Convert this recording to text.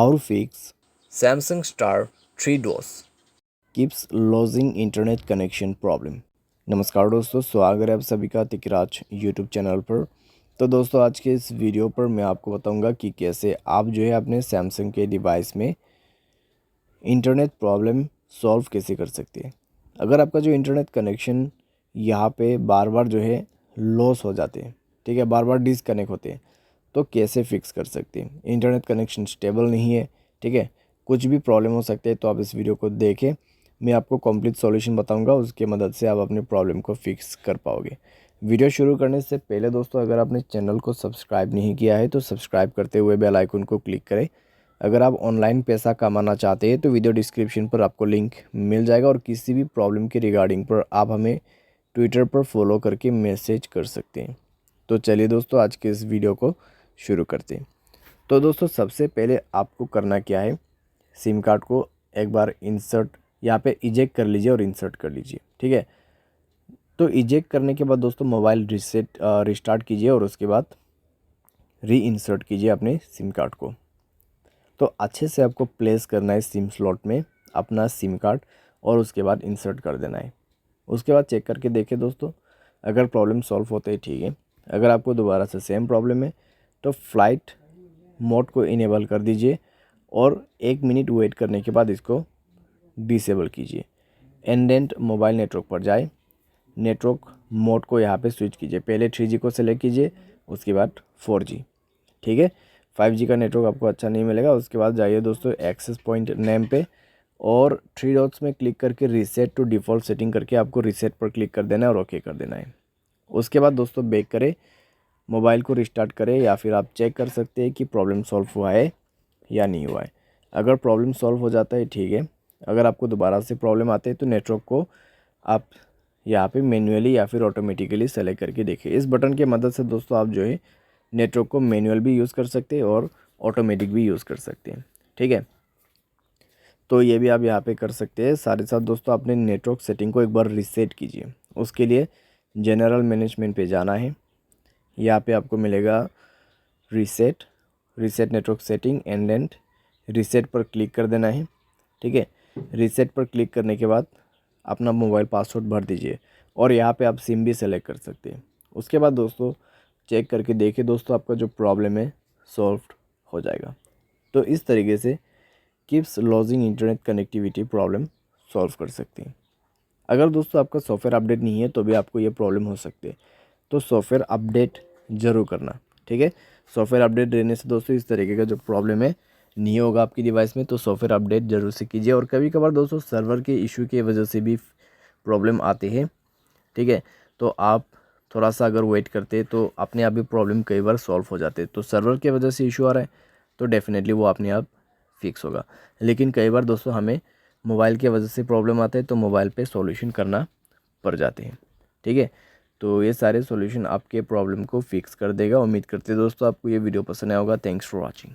How to fix Samsung Star 3 DOS. keeps losing internet connection problem. नमस्कार दोस्तों, स्वागत है आप सभी का तिकराज यूट्यूब चैनल पर। तो दोस्तों, आज के इस वीडियो पर मैं आपको बताऊंगा कि कैसे आप जो है अपने सैमसंग के डिवाइस में इंटरनेट प्रॉब्लम सॉल्व कैसे कर सकते हैं। अगर आपका जो इंटरनेट कनेक्शन यहाँ पे बार बार जो है लॉस हो जाते हैं, ठीक है, बार बार डिसकनेक्ट होते हैं, तो कैसे फिक्स कर सकते हैं। इंटरनेट कनेक्शन स्टेबल नहीं है, ठीक है, कुछ भी प्रॉब्लम हो सकते हैं। तो आप इस वीडियो को देखें, मैं आपको कंप्लीट सॉल्यूशन बताऊंगा, उसके मदद से आप अपने प्रॉब्लम को फिक्स कर पाओगे। वीडियो शुरू करने से पहले दोस्तों, अगर आपने चैनल को सब्सक्राइब नहीं किया है तो सब्सक्राइब करते हुए बेल आइकन को क्लिक करें। अगर आप ऑनलाइन पैसा कमाना चाहते हैं तो वीडियो डिस्क्रिप्शन पर आपको लिंक मिल जाएगा, और किसी भी प्रॉब्लम के रिगार्डिंग पर आप हमें ट्विटर पर फॉलो करके मैसेज कर सकते हैं। तो चलिए दोस्तों, आज के इस वीडियो को शुरू करते हैं। तो दोस्तों, सबसे पहले आपको करना क्या है, सिम कार्ड को एक बार इंसर्ट यहाँ पे इजेक्ट कर लीजिए और इंसर्ट कर लीजिए, ठीक है। तो इजेक्ट करने के बाद दोस्तों मोबाइल रिस्टार्ट कीजिए और उसके बाद री इंसर्ट कीजिए अपने सिम कार्ड को। तो अच्छे से आपको प्लेस करना है सिम स्लॉट में अपना सिम कार्ड, और उसके बाद इंसर्ट कर देना है। उसके बाद चेक करके देखें दोस्तों, अगर प्रॉब्लम सॉल्व होते है ठीक है। अगर आपको दोबारा से सेम प्रॉब्लम है तो फ्लाइट मोड को इनेबल कर दीजिए, और 1 मिनट वेट करने के बाद इसको डिसेबल कीजिए। एंडेंट मोबाइल नेटवर्क पर जाए, नेटवर्क मोड को यहाँ पे स्विच कीजिए। पहले 3G को सेलेक्ट कीजिए, उसके बाद 4G, ठीक है। 5G का नेटवर्क आपको अच्छा नहीं मिलेगा। उसके बाद जाइए दोस्तों एक्सेस पॉइंट नेम पे, और 3 डॉट्स में क्लिक करके रीसेट टू डिफ़ॉल्ट सेटिंग करके आपको रीसेट पर क्लिक कर देना है और ओके कर देना है। उसके बाद दोस्तों बैक करें, मोबाइल को रिस्टार्ट करें, या फिर आप चेक कर सकते हैं कि प्रॉब्लम सॉल्व हुआ है या नहीं हुआ है। अगर प्रॉब्लम सॉल्व हो जाता है ठीक है। अगर आपको दोबारा से प्रॉब्लम आते हैं तो नेटवर्क को आप यहाँ पे मैन्युअली या फिर ऑटोमेटिकली सेलेक्ट करके देखें। इस बटन की मदद से दोस्तों आप जो है नेटवर्क को मैनुअल भी यूज़ कर सकते हैं और ऑटोमेटिक भी यूज़ कर सकते हैं, ठीक है। तो ये भी आप यहाँ पे कर सकते हैं। साथ ही साथ दोस्तों अपने नेटवर्क सेटिंग को एक बार रीसेट कीजिए। उसके लिए जनरल मैनेजमेंट पे जाना है। यहाँ पे आपको मिलेगा reset network setting and reset पर क्लिक कर देना है, ठीक है। रीसेट पर क्लिक करने के बाद अपना मोबाइल पासवर्ड भर दीजिए, और यहाँ पे आप सिम भी सेलेक्ट कर सकते हैं। उसके बाद दोस्तों चेक करके देखिए दोस्तों, आपका जो प्रॉब्लम है सॉल्व हो जाएगा। तो इस तरीके से keeps lodging internet connectivity problem solve कर सकते हैं। अगर दोस्तों आपका सॉफ्टवेयर अपडेट नहीं है तो भी आपको ये प्रॉब्लम हो सकती है, तो सॉफ्टवेयर अपडेट ज़रूर करना, ठीक है। सॉफ्टवेयर अपडेट रहने से दोस्तों इस तरीके का जो प्रॉब्लम है नहीं होगा आपकी डिवाइस में। तो सॉफ्टवेयर अपडेट ज़रूर से कीजिए। और कभी कभार दोस्तों सर्वर के इशू की वजह से भी प्रॉब्लम आती है, ठीक है। तो आप थोड़ा सा अगर वेट करते तो अपने आप भी प्रॉब्लम कई बार सॉल्व हो जाते। तो सर्वर की वजह से इशू आ रहा है तो डेफिनेटली वो अपने आप फिक्स होगा। लेकिन कई बार दोस्तों हमें मोबाइल की वजह से प्रॉब्लम आते हैं तो मोबाइल पे सॉल्यूशन करना पड़ जाते हैं, ठीक है। तो ये सारे सॉल्यूशन आपके प्रॉब्लम को फिक्स कर देगा। उम्मीद करते हैं दोस्तों आपको ये वीडियो पसंद आया होगा। Thanks for watching.